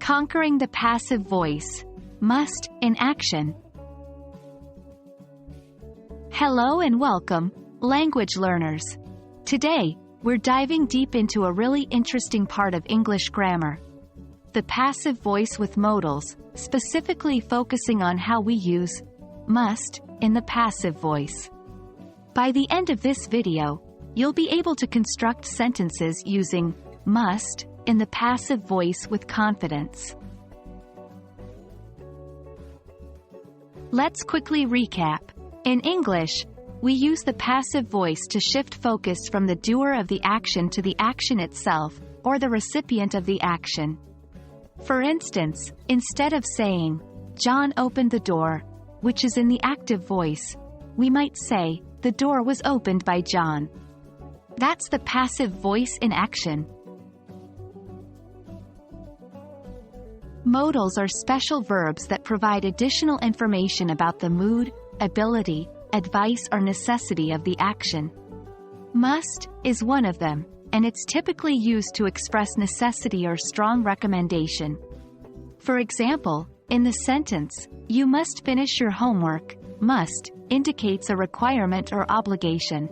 Conquering the passive voice. Must in action. Hello and welcome, language learners. Today, we're diving deep into a really interesting part of English grammar. The passive voice with modals, specifically focusing on how we use must in the passive voice. By the end of this video, you'll be able to construct sentences using must in the passive voice with confidence. Let's quickly recap. In English, we use the passive voice to shift focus from the doer of the action to the action itself, or the recipient of the action. For instance, instead of saying, "John opened the door," which is in the active voice, we might say, "The door was opened by John." That's the passive voice in action. Modals are special verbs that provide additional information about the mood, ability, advice or necessity of the action. Must is one of them, and it's typically used to express necessity or strong recommendation. For example, in the sentence, "You must finish your homework," must indicates a requirement or obligation.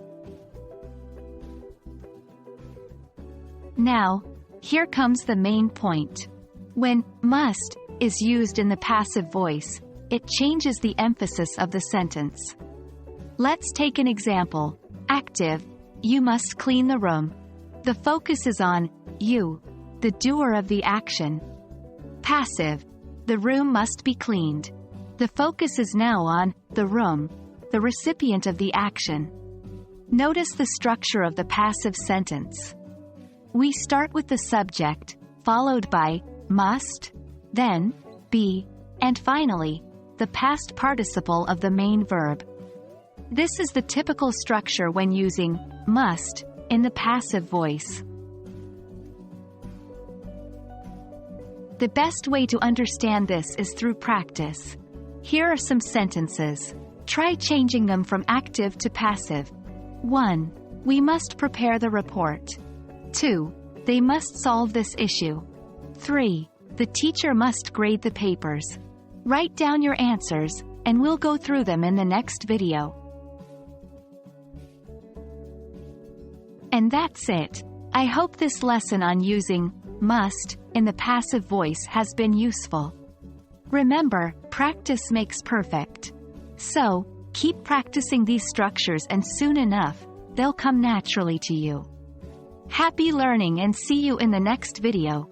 Now, here comes the main point. When must is used in the passive voice, it changes the emphasis of the sentence. Let's take an example. Active, "You must clean the room." The focus is on you, the doer of the action. Passive, "The room must be cleaned." The focus is now on the room, the recipient of the action. Notice the structure of the passive sentence. We start with the subject, followed by must, then be, and finally, the past participle of the main verb. This is the typical structure when using must in the passive voice. The best way to understand this is through practice. Here are some sentences. Try changing them from active to passive. 1. We must prepare the report. 2. They must solve this issue. 3. The teacher must grade the papers. Write down your answers, and we'll go through them in the next video. And that's it. I hope this lesson on using must in the passive voice has been useful. Remember, practice makes perfect. So, keep practicing these structures and soon enough, they'll come naturally to you. Happy learning and see you in the next video.